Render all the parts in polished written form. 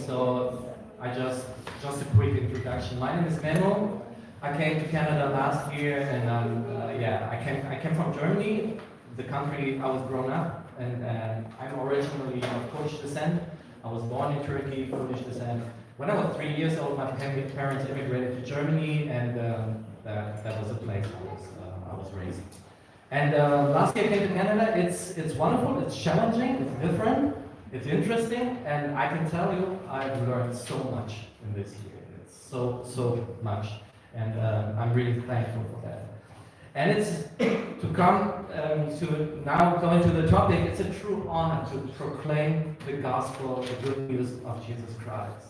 so just a quick introduction. My name is Menno. I came to Canada last year, and I came from Germany, the country I was grown up, and I'm originally of Polish descent. I was born in Turkey, Polish descent. When I was 3 years old, my parents immigrated to Germany, and that was the place I was raised. And last year I came to Canada. It's wonderful, it's challenging, it's different, it's interesting, and I can tell you I've learned so much in this year. It's so much, and I'm really thankful for that. And it's to come to now go into the topic. It's a true honor to proclaim the gospel, the good news of Jesus Christ.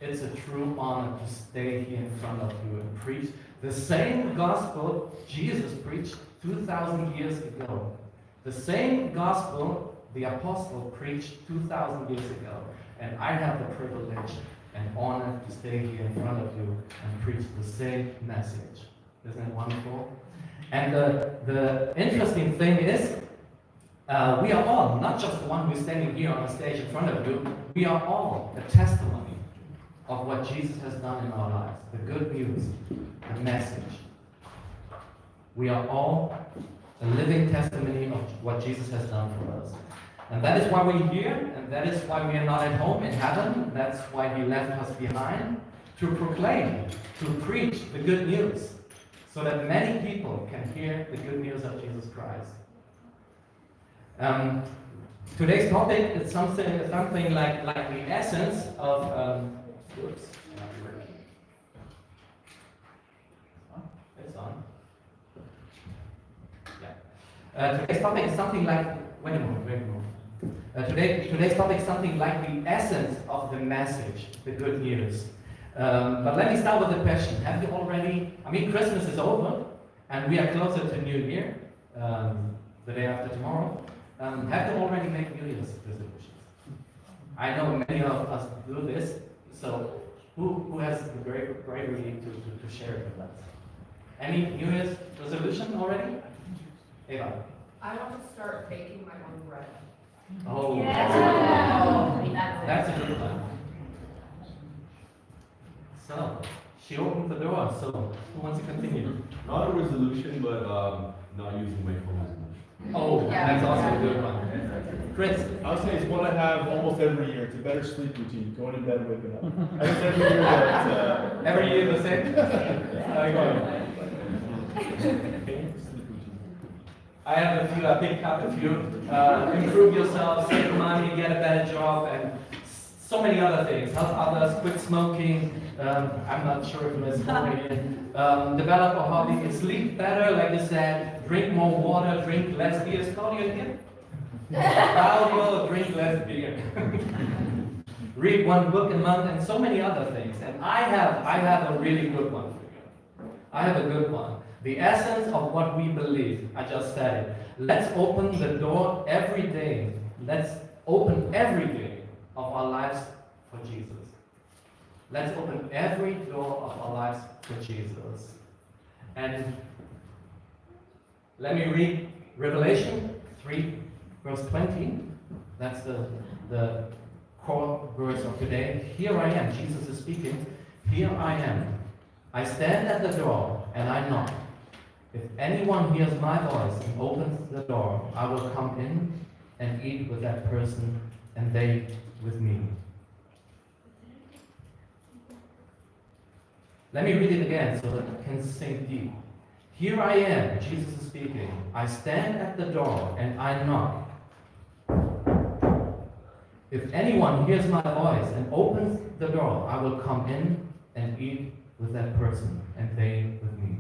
It's a true honor to stay here in front of you and preach the same gospel Jesus preached 2,000 years ago. The same gospel the apostle preached 2,000 years ago. And I have the privilege and honor to stay here in front of you and preach the same message. Isn't it wonderful? And the interesting thing is, we are all, not just the one who's standing here on the stage in front of you, we are all a testimony of what Jesus has done in our lives. The good news, the message. We are all a living testimony of what Jesus has done for us. And that is why we're here, and that is why we are not at home in heaven. That's why He left us behind, to proclaim, to preach the good news, so that many people can hear the good news of Jesus Christ. Today's topic is something like the essence of. It's on. Yeah. Today's topic is something like. Wait a moment. Today's topic is something like the essence of the message, the good news. But let me start with the question. Have you already, Christmas is over, and we are closer to New Year, the day after tomorrow. Have you already made New Year's resolutions? I know many of us do this, so who has the bravery to share it with us? Any New Year's resolution already? Eva? I want to start baking my own bread. Oh, Yeah. That's a good one. So, she opened the door, so who wants to continue? Not a resolution, but not using my phone as much. Oh, Yeah. that's also a good one. Chris? I would say it's one I have almost every year. It's a better sleep routine, going to bed, waking up. I guess every year that, Every year the same? I have a few, I picked up a few. Improve yourself, save money, get a better job, and so many other things. Help others, quit smoking. I'm not sure if it's already in. Develop a hobby, sleep better, like you said. Drink more water, drink less beer. Is Claudia here? Claudia, drink less beer. Read one book a month, and so many other things. And I have a really good one for you. I have a good one. The essence of what we believe. I just said it. Let's open the door every day. Let's open every day of our lives for Jesus. Let's open every door of our lives for Jesus. And let me read Revelation 3, verse 20. That's the core verse of today. Here I am. Jesus is speaking. Here I am. I stand at the door and I knock. If anyone hears my voice and opens the door, I will come in and eat with that person and they with me. Let me read it again so that it can sink deep. Here I am, Jesus is speaking. I stand at the door and I knock. If anyone hears my voice and opens the door, I will come in and eat with that person and they with me.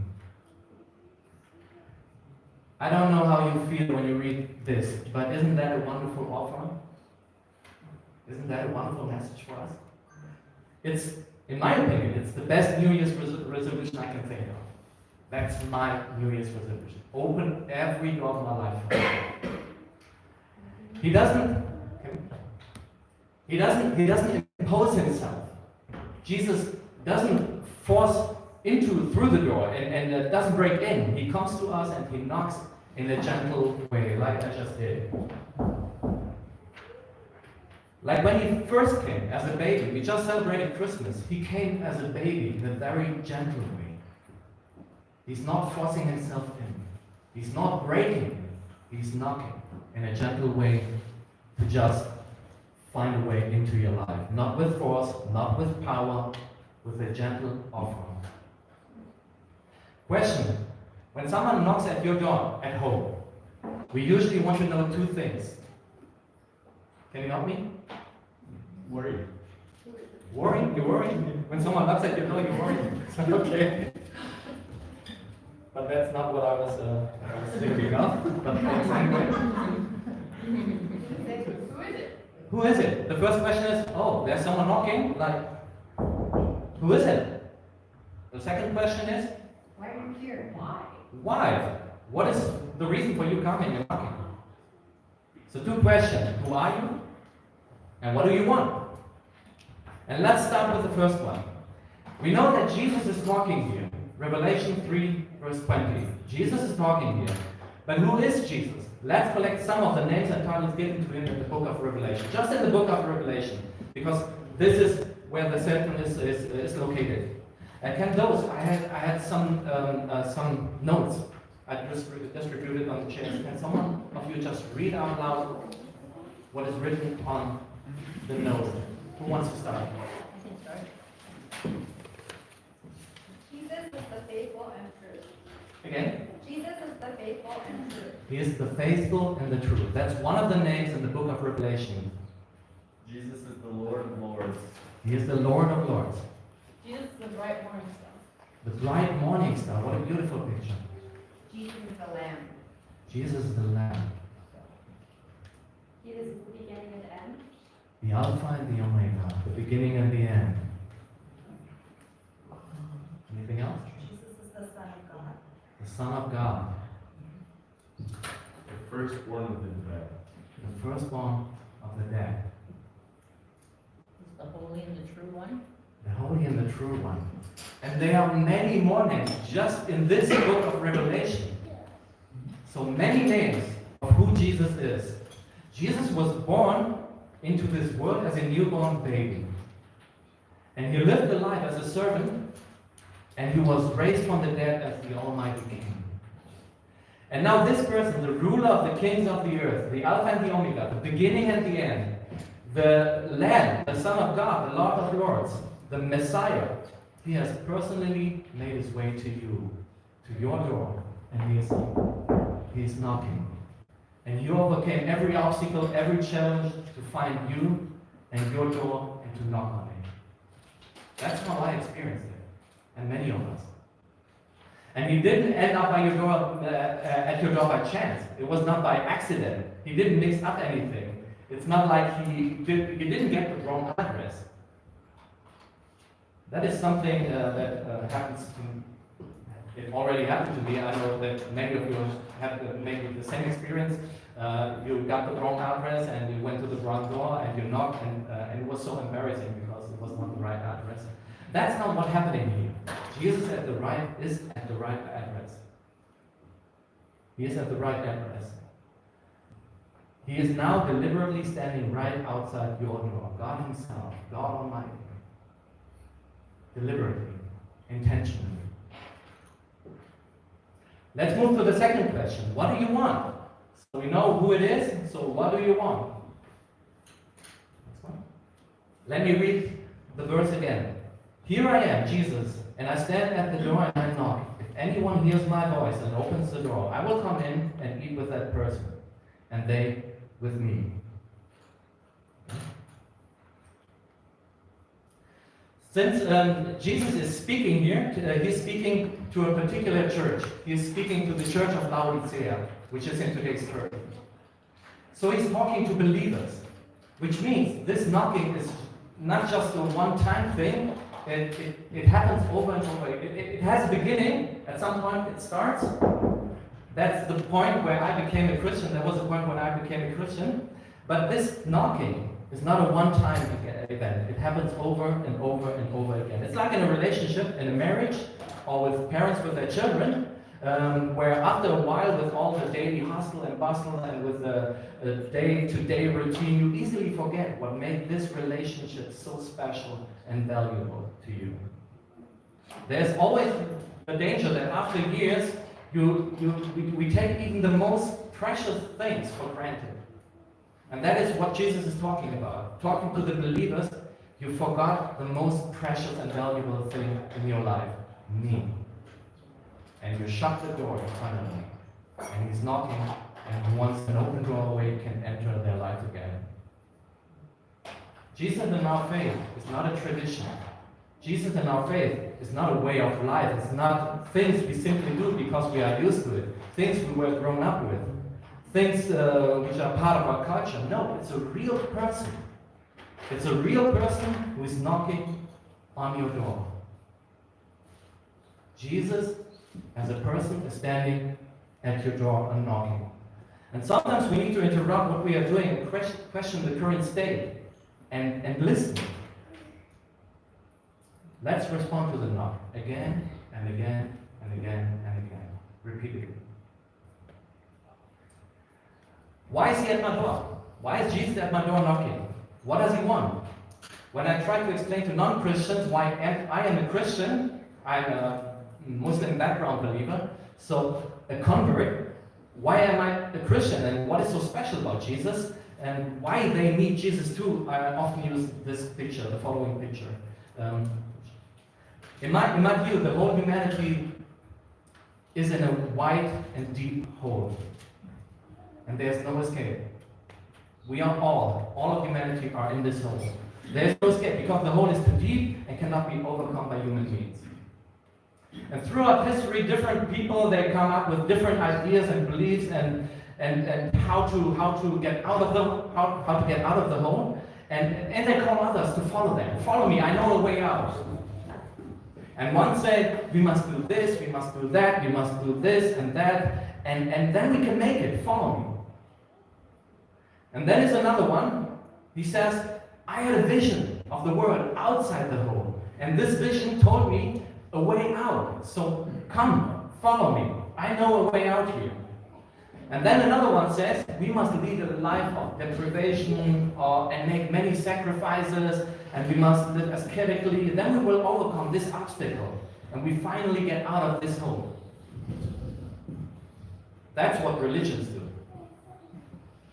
I don't know how you feel when you read this, but isn't that a wonderful offer? Isn't that a wonderful message for us? It's, in my opinion, it's the best New Year's resolution I can think of. That's my New Year's resolution. Open every door of my life for God. He doesn't impose himself. Jesus doesn't force through the door and doesn't break in. He comes to us and he knocks in a gentle way, like I just did. Like when he first came as a baby, we just celebrated Christmas. He came as a baby in a very gentle way. He's not forcing himself in. He's not breaking. He's knocking in a gentle way to just find a way into your life. Not with force, not with power, with a gentle offer. Question. When someone knocks at your door at home, we usually want to know two things. Can you help me? Worry. Worry? You're worried? When someone knocks at your door, you're worried. Okay. But that's not what I was thinking of. But thanks anyway. Who is it? Who is it? The first question is, oh, there's someone knocking? Like, who is it? The second question is, Why are you here? Why? why? What is the reason for you coming and knocking? So two questions. Who are you? And what do you want? And let's start with the first one. We know that Jesus is talking here. Revelation 3, verse 20. Jesus is talking here. But who is Jesus? Let's collect some of the names and titles given to him in the book of Revelation. Just in the book of Revelation. Because this is where the sentence is located. And can those, I had some notes I distributed on the chairs. Can someone of you just read out loud what is written on the note? Who wants to start? I can start. Jesus is the faithful and true. Again? Jesus is the faithful and true. He is the faithful and the true. That's one of the names in the book of Revelation. Jesus is the Lord of Lords. He is the Lord of Lords. Jesus is the bright morning star. The bright morning star. What a beautiful picture. Jesus is the Lamb. Jesus is the Lamb. He is the beginning and the end. The Alpha and the Omega. The beginning and the end. Anything else? Jesus is the Son of God. The Son of God. The firstborn of the dead. The firstborn of the dead. Is the holy and the true one? The Holy and the True One. And there are many more names just in this book of Revelation. So many names of who Jesus is. Jesus was born into this world as a newborn baby. And he lived a life as a servant, and he was raised from the dead as the Almighty King. And now this person, the ruler of the kings of the earth, the Alpha and the Omega, the beginning and the end, the Lamb, the Son of God, the Lord of Lords, the Messiah, he has personally made his way to you, to your door, and he is knocking. And you overcame every obstacle, every challenge to find you and your door and to knock on it. That's how I experienced it, and many of us. And he didn't end up by your door, at your door by chance. It was not by accident. He didn't mix up anything. It's not like he didn't get the wrong address. That is something that happens to, it already happened to me. I know that many of you have maybe the same experience. You got the wrong address and you went to the wrong door and you knocked and it was so embarrassing because it was not the right address. That's not what happened here. Jesus is at the right address. He is at the right address. He is now deliberately standing right outside your door. God Himself, God Almighty. Deliberately, intentionally. Let's move to the second question. What do you want? So we know who it is, so what do you want? Next one. Let me read the verse again. Here I am, Jesus, and I stand at the door and I knock. If anyone hears my voice and opens the door, I will come in and eat with that person, and they with me. Since Jesus is speaking here, he's speaking to a particular church. He's speaking to the church of Laodicea, which is in today's Turkey. So he's talking to believers, which means this knocking is not just a one-time thing. It happens over and over. It has a beginning. At some point it starts. That's the point where I became a Christian. There was a point when I became a Christian. But this knocking is not a one-time event. It happens over and over and over again. It's like in a relationship, in a marriage, or with parents with their children. where after a while, with all the daily hustle and bustle and with the day-to-day routine, you easily forget what made this relationship so special and valuable to you. There's always the danger that after years, we take even the most precious things for granted. And that is what Jesus is talking about. Talking to the believers, you forgot the most precious and valuable thing in your life, me. And you shut the door in front of me. And he's knocking, and he wants an open doorway you can enter their life again. Jesus in our faith is not a tradition. Jesus in our faith is not a way of life. It's not things we simply do because we are used to it. Things we were grown up with. Things which are part of our culture. No, it's a real person. It's a real person who is knocking on your door. Jesus, as a person, is standing at your door and knocking. And sometimes we need to interrupt what we are doing and question the current state and listen. Let's respond to the knock again and again and again and again, repeatedly. Why is he at my door? Why is Jesus at my door knocking? What does he want? When I try to explain to non-Christians why I am a Christian, I'm a Muslim background believer, so a convert, why am I a Christian and what is so special about Jesus and why they need Jesus too, I often use this picture, the following picture. In my view, the whole humanity is in a wide and deep hole. And there's no escape. We are all of humanity are in this hole. There's no escape because the hole is too deep and cannot be overcome by human beings. And throughout history, different people, they come up with different ideas and beliefs and how to get out of the hole. And they call others to follow them. Follow me, I know a way out. And one said, we must do this, we must do that, we must do this and that, and then we can make it, follow me. And then is another one, he says, I had a vision of the world outside the hole. And this vision told me a way out. So come, follow me. I know a way out here. And then another one says, we must lead a life of deprivation and make many sacrifices, and we must live ascetically. Then we will overcome this obstacle, and we finally get out of this hole. That's what religions do.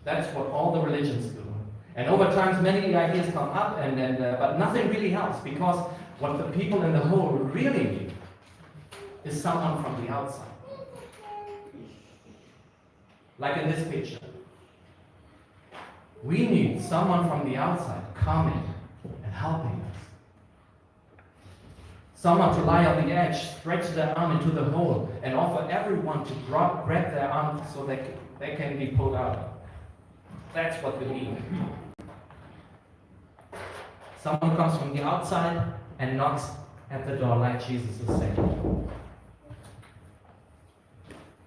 That's what all the religions do. And over time, many ideas come up, but nothing really helps, because what the people in the hole really need is someone from the outside. Like in this picture. We need someone from the outside coming and helping us. Someone to lie on the edge, stretch their arm into the hole, and offer everyone to grab their arm so they can be pulled out. That's what we need. Someone comes from the outside and knocks at the door like Jesus is saying.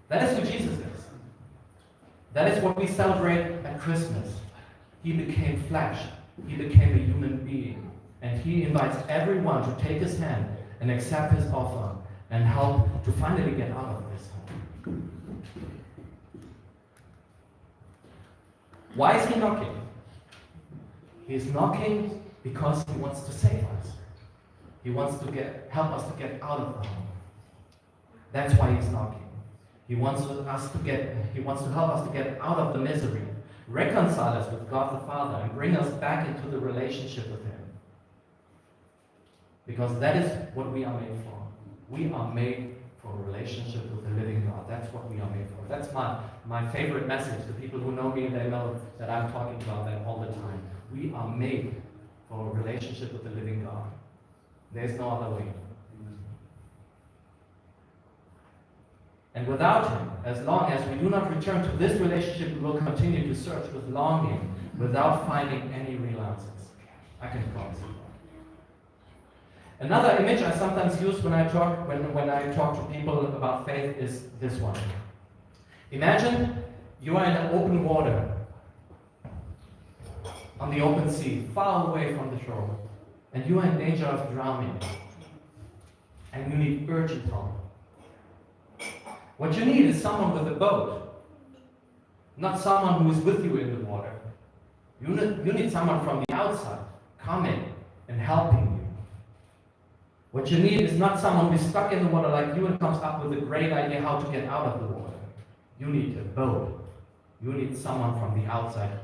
That is who Jesus is. That is what we celebrate at Christmas. He became flesh. He became a human being. And he invites everyone to take his hand and accept his offer and help to finally get out of this hole. Why is he knocking? He is knocking because he wants to save us. He wants to help us to get out of the hole. That's why he's knocking. He wants to help us to get out of the misery, reconcile us with God the Father, and bring us back into the relationship with him. Because that is what we are made for. We are made for a relationship with the living God. That's what we are made for. That's my favorite message. The people who know me, they know that I'm talking about that all the time. We are made for a relationship with the living God. There's no other way. And without him, as long as we do not return to this relationship, we will continue to search with longing without finding any real answers. I can promise you. Another image I sometimes use when I talk to people about faith is this one. Imagine you are in the open water, on the open sea, far away from the shore, and you are in danger of drowning, and you need urgent help. What you need is someone with a boat, not someone who is with you in the water. You need someone from the outside coming and helping you. What you need is not someone who's stuck in the water like you and comes up with a great idea how to get out of the water. You need a boat. You need someone from the outside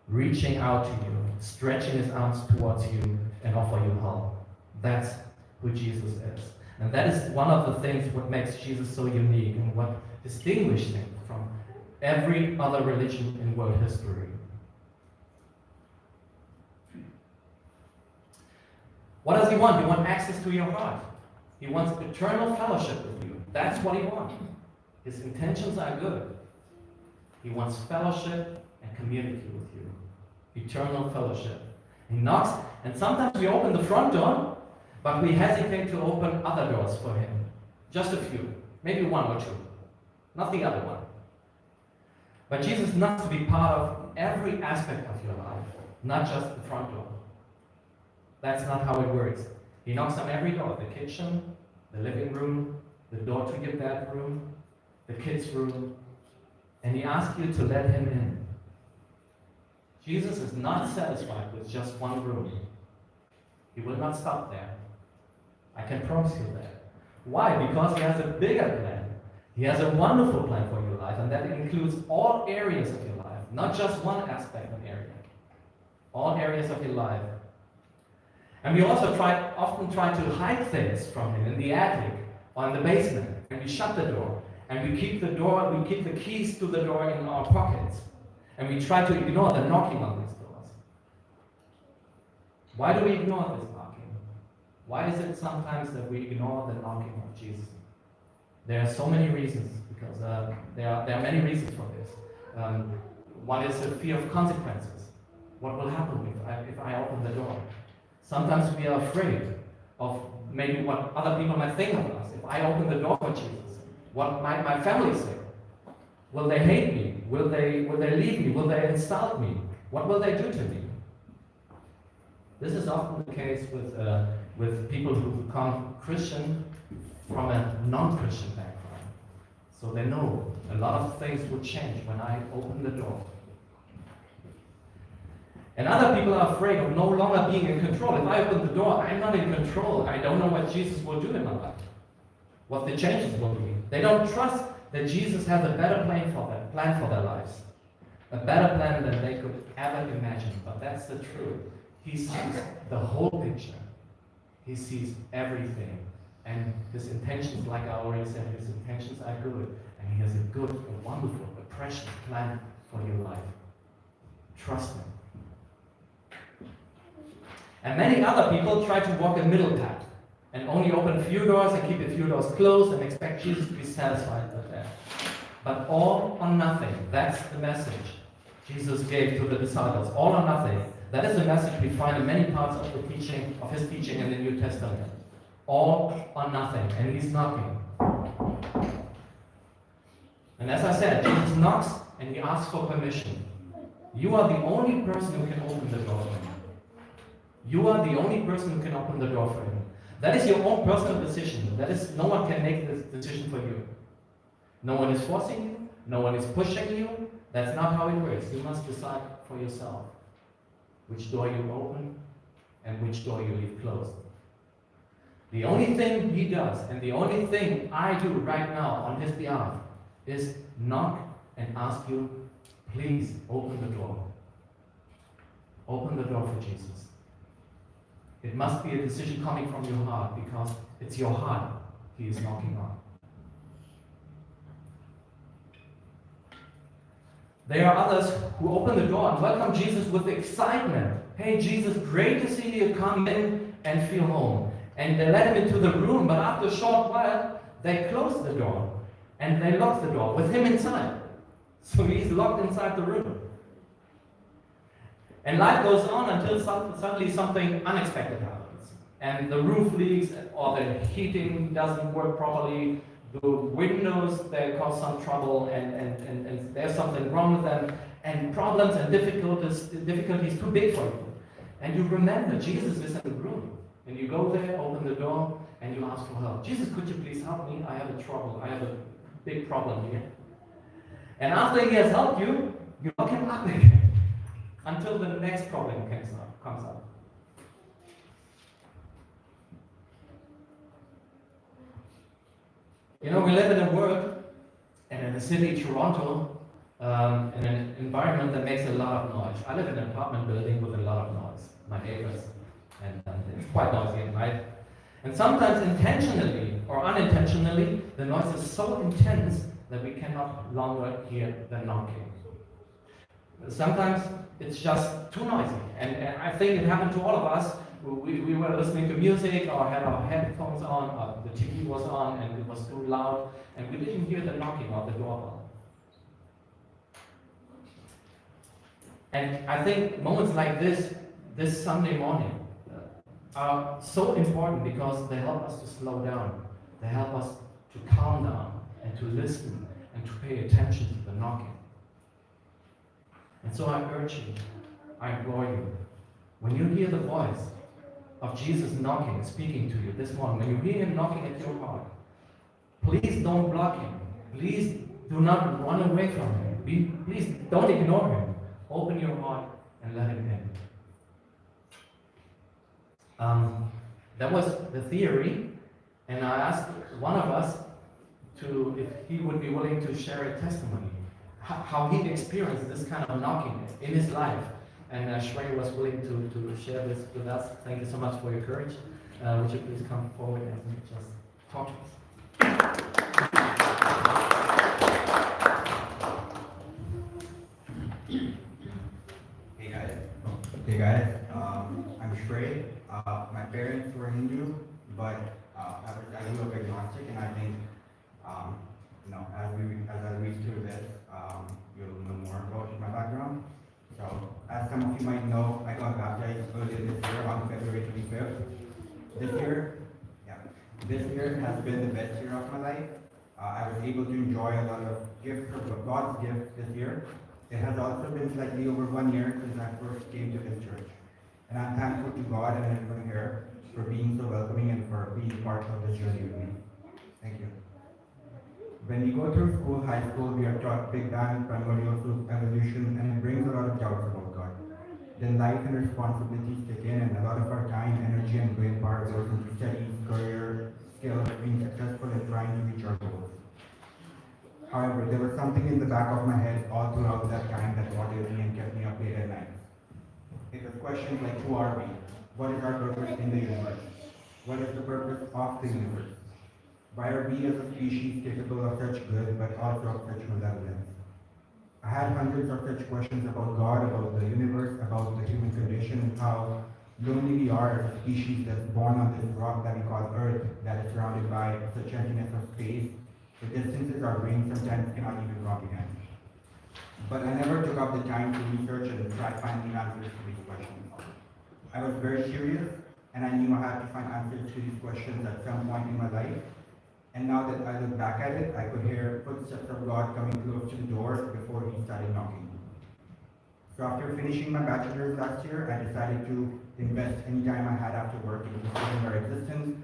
reaching out to you, stretching his arms towards you and offer you help. That's who Jesus is. And that is one of the things what makes Jesus so unique and what distinguishes him from every other religion in world history. What does he want? He wants access to your heart. He wants eternal fellowship with you. That's what he wants. His intentions are good. He wants fellowship and community with you. Eternal fellowship. He knocks, and sometimes we open the front door, but we hesitate to open other doors for him. Just a few. Maybe one or two. Not the other one. But Jesus wants to be part of every aspect of your life, not just the front door. That's not how it works. He knocks on every door, the kitchen, the living room, the door to your bedroom, the kids' room, and he asks you to let him in. Jesus is not satisfied with just one room. He will not stop there. I can promise you that. Why? Because he has a bigger plan. He has a wonderful plan for your life, and that includes all areas of your life, not just one aspect of area. All areas of your life. And we also often try to hide things from him in the attic or in the basement, and we shut the door, and we keep the keys to the door in our pockets, and we try to ignore the knocking on these doors. Why do we ignore this knocking? Why is it sometimes that we ignore the knocking of Jesus? There are so many reasons, because there are many reasons for this. One is the fear of consequences. What will happen if I open the door? Sometimes we are afraid of maybe what other people might think of us. If I open the door for Jesus, what might my family say? Will they hate me? Will they leave me? Will they insult me? What will they do to me? This is often the case with people who become Christian from a non-Christian background. So they know a lot of things will change when I open the door. And other people are afraid of no longer being in control. If I open the door, I'm not in control. I don't know what Jesus will do in my life, what the changes will be. They don't trust that Jesus has a better plan for their lives, a better plan than they could ever imagine. But that's the truth. He sees the whole picture. He sees everything. And his intentions, like I already said, his intentions are good. And he has a good, a wonderful, a precious plan for your life. Trust him. And many other people try to walk a middle path and only open a few doors and keep a few doors closed and expect Jesus to be satisfied with that. But all or nothing, that's the message Jesus gave to the disciples. All or nothing. That is a message we find in many parts of his teaching in the New Testament. All or nothing. And he's knocking. And as I said, Jesus knocks and he asks for permission. You are the only person who can open the door for him. You are the only person who can open the door for him. That is your own personal decision. No one can make this decision for you. No one is forcing you. No one is pushing you. That's not how it works. You must decide for yourself which door you open and which door you leave closed. The only thing he does, and the only thing I do right now on his behalf, is knock and ask you, please open the door. Open the door for Jesus. It must be a decision coming from your heart, because it's your heart he is knocking on. There are others who open the door and welcome Jesus with excitement. Hey Jesus, great to see you come in and feel home. And they let him into the room, but after a short while, they close the door and they lock the door with him inside. So he's locked inside the room. And life goes on until suddenly something unexpected happens. And the roof leaks, or the heating doesn't work properly. The windows, they cause some trouble, and there's something wrong with them. And problems and difficulties too big for you. And you remember Jesus is in the room. And you go there, open the door, and you ask for help. Jesus, could you please help me? I have a trouble. I have a big problem here. And after he has helped you, you lock him up again until the next problem comes up. You know, we live in a world and in the city, Toronto, in an environment that makes a lot of noise. I live in an apartment building with a lot of noise, my neighbors, and it's quite noisy at night. And sometimes intentionally or unintentionally, the noise is so intense that we cannot longer hear the knocking. Sometimes it's just too noisy, and I think it happened to all of us. We were listening to music or had our headphones on, or the TV was on, and it was too loud, and we didn't hear the knocking of the doorbell. And I think moments like this Sunday morning, are so important because they help us to slow down. They help us to calm down and to listen and to pay attention to the knocking. And so I urge you, I implore you, when you hear the voice of Jesus knocking, speaking to you this morning, when you hear him knocking at your heart, please don't block him. Please do not run away from him. Please don't ignore him. Open your heart and let him in. That was the theory, and I asked one of us if he would be willing to share a testimony, how he experienced this kind of knocking in his life. And Shrey was willing to share this with us. Thank you so much for your courage. Would you please come forward and just talk to us? Hey guys, I'm Shrey. My parents were Hindu, but I grew up agnostic, and I think, as I read through this, you'll know more about my background. So, as some of you might know, I got baptized earlier this year on February 25th. This year has been the best year of my life. I was able to enjoy a lot of gifts of God's gifts this year. It has also been slightly over 1 year since I first came to this church. And I'm thankful to God and everyone here for being so welcoming and for being part of this journey with me. Thank you. When we go through school, high school, we are taught Big Bang, primordial evolution, and it brings a lot of doubts about God. Then life and responsibilities kick in, and a lot of our time, energy, and brain power goes into studies, career, skills, being successful, and trying to reach our goals. However, there was something in the back of my head all throughout that time that bothered me and kept me up late at night. It was questions like, who are we? What is our purpose in the universe? What is the purpose of the universe? Why are we as a species capable of such good, but also of such malevolence? I had hundreds of such questions about God, about the universe, about the human condition, and how lonely we are as a species that's born on this rock that we call Earth, that is surrounded by such emptiness of space. The distances our brain sometimes cannot even comprehend. But I never took up the time to research and try finding answers to these questions. I was very curious, and I knew I had to find answers to these questions at some point in my life. And now that I look back at it, I could hear footsteps of God coming close to the door before he started knocking. So after finishing my bachelor's last year, I decided to invest any time I had after work into studying our existence,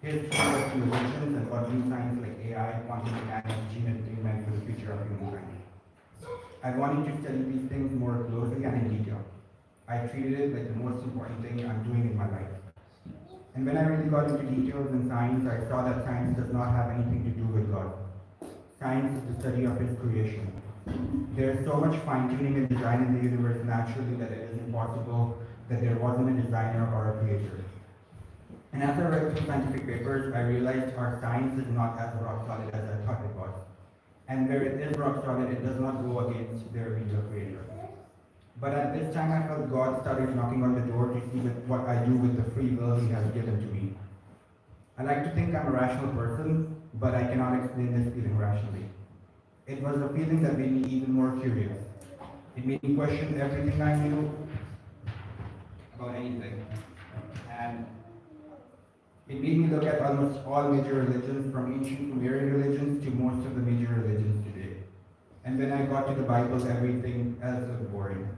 history of religions, and what new science like AI, quantum mechanics, gene editing meant for the future of humankind. I wanted to study these things more closely and in detail. I treated it like the most important thing I'm doing in my life. And when I really got into details in science, I saw that science does not have anything to do with God. Science is the study of His creation. There is so much fine-tuning and design in the universe naturally that it is impossible that there wasn't a designer or a creator. And as I read through scientific papers, I realized our science is not as rock solid as I thought it was. And where it is rock solid, it does not go against their real creator. But at this time, I felt God started knocking on the door to see what I do with the free will He has given to me. I like to think I'm a rational person, but I cannot explain this feeling rationally. It was a feeling that made me even more curious. It made me question everything I knew about anything. And it made me look at almost all major religions, from ancient Sumerian religions to most of the major religions today. And when I got to the Bible, everything else was boring.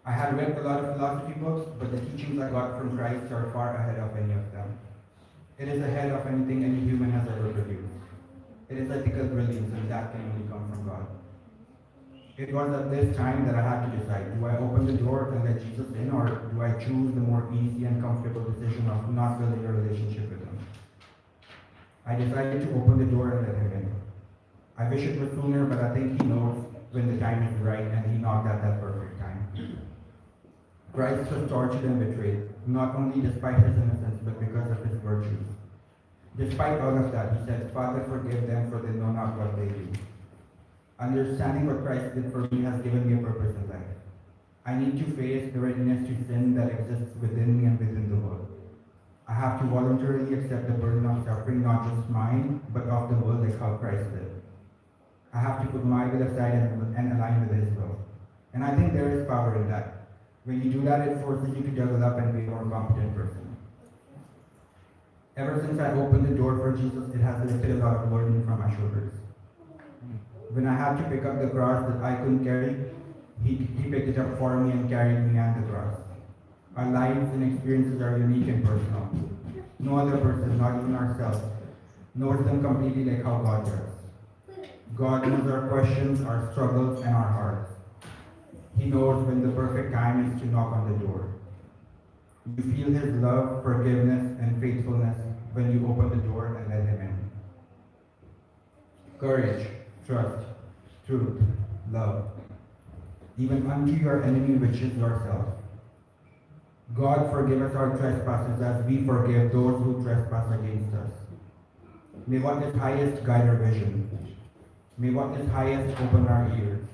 I had read a lot of philosophy books, but the teachings I got from Christ are far ahead of any of them. It is ahead of anything any human has ever produced. ethical brilliance, and that can only come from God. It was at this time that I had to decide, do I open the door and let Jesus in, or do I choose the more easy and comfortable decision of not building a relationship with him? I decided to open the door and let him in. I wish it was sooner, but I think he knows when the time is right, and he knocked at that perfect time. Christ was tortured and betrayed, not only despite his innocence, but because of his virtues. Despite all of that, he said, Father, forgive them, for they know not what they do. Understanding what Christ did for me has given me a purpose in life. I need to face the readiness to sin that exists within me and within the world. I have to voluntarily accept the burden of suffering, not just mine, but of the world, like how Christ did. I have to put my will aside and align with his will. And I think there is power in that. When you do that, it forces you to develop and be a more competent person. Ever since I opened the door for Jesus, it has lifted a lot of burden from my shoulders. When I had to pick up the cross that I couldn't carry, he picked it up for me and carried me and the cross. Our lives and experiences are unique and personal. No other person, not even ourselves, knows them completely like how God does. God knows our questions, our struggles, and our hearts. He knows when the perfect time is to knock on the door. You feel his love, forgiveness, and faithfulness when you open the door and let him in. Courage, trust, truth, love, even unto your enemy, which is yourself. God, forgive us our trespasses as we forgive those who trespass against us. May what is highest guide our vision. May what is highest open our ears.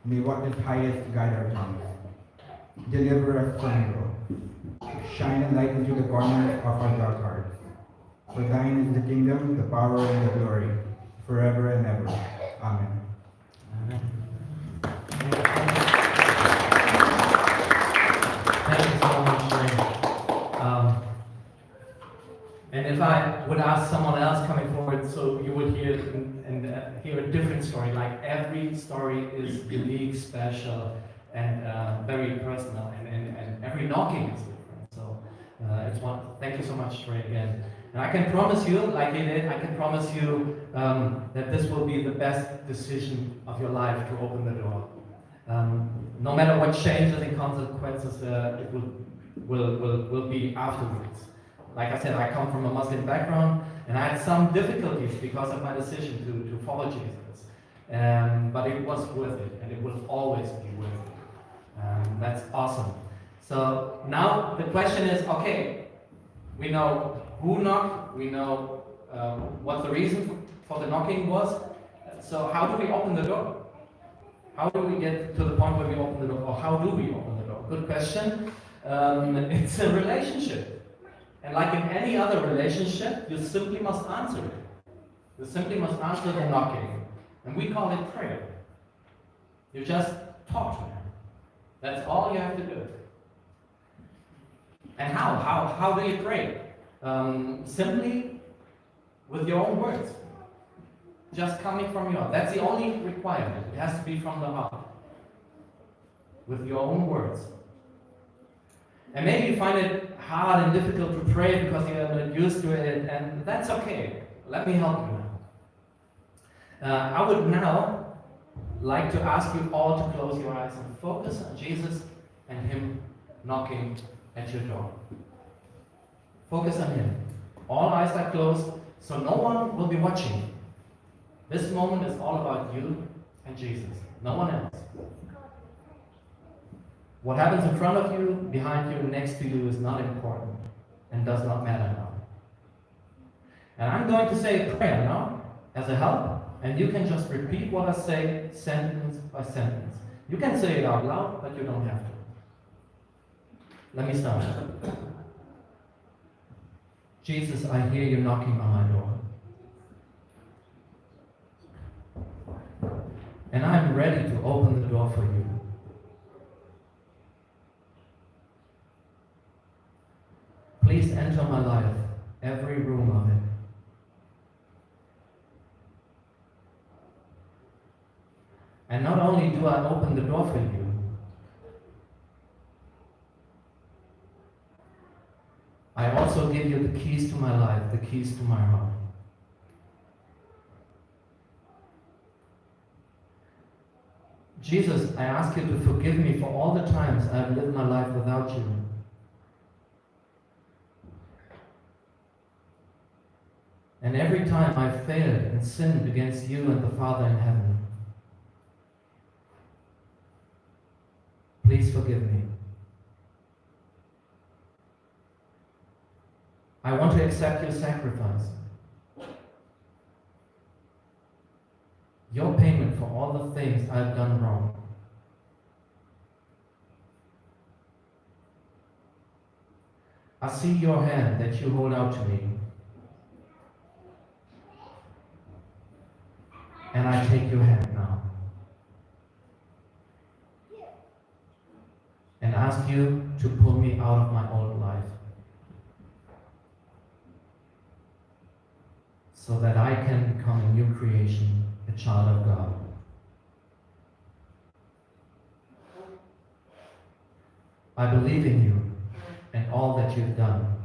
May what is highest guide our tongues. Deliver us from evil. Shine a light into the corners of our dark hearts. For thine is the kingdom, the power, and the glory, forever and ever. Amen. Thank you so much, Ray. And if I would ask someone else coming forward, so you would hear hear a different story. Like every story is unique, special, and very personal, and every knocking is different. So it's one. Thank you so much, Ray, again. And I can promise you, like he did, I can promise you that this will be the best decision of your life to open the door. No matter what changes and consequences it will be afterwards. Like I said, I come from a Muslim background, and I had some difficulties because of my decision to follow Jesus. But it was worth it, and it will always be worth it. That's awesome. So now the question is, okay, we know who knocked, we know what the reason for the knocking was. So how do we open the door? How do we get to the point where we open the door, or how do we open the door? Good question. It's a relationship. And like in any other relationship, you simply must answer it. You simply must answer the knocking. And we call it prayer. You just talk to him. That's all you have to do. And how do you pray? Simply with your own words. Just coming from your heart. That's the only requirement. It has to be from the heart. With your own words. And maybe you find it hard and difficult to pray because you're not used to it, and that's okay. Let me help you now. I would now like to ask you all to close your eyes and focus on Jesus and him knocking at your door. Focus on him. All eyes are closed, so no one will be watching you. This moment is all about you and Jesus, no one else. What happens in front of you, behind you, next to you is not important and does not matter now. And I'm going to say a prayer now as a help, and you can just repeat what I say sentence by sentence. You can say it out loud, but you don't have to. Let me start. Jesus, I hear you knocking on my door. And I'm ready to open the door for you. Please enter my life, every room of it. And not only do I open the door for you, I also give you the keys to my life, the keys to my heart. Jesus, I ask you to forgive me for all the times I've lived my life without you. And every time I've failed and sinned against you and the Father in heaven. Please forgive me. I want to accept your sacrifice. Your payment for all the things I've done wrong. I see your hand that you hold out to me. And I take your hand now. And ask you to pull me out of my old life. So that I can become a new creation, a child of God. I believe in you and all that you've done.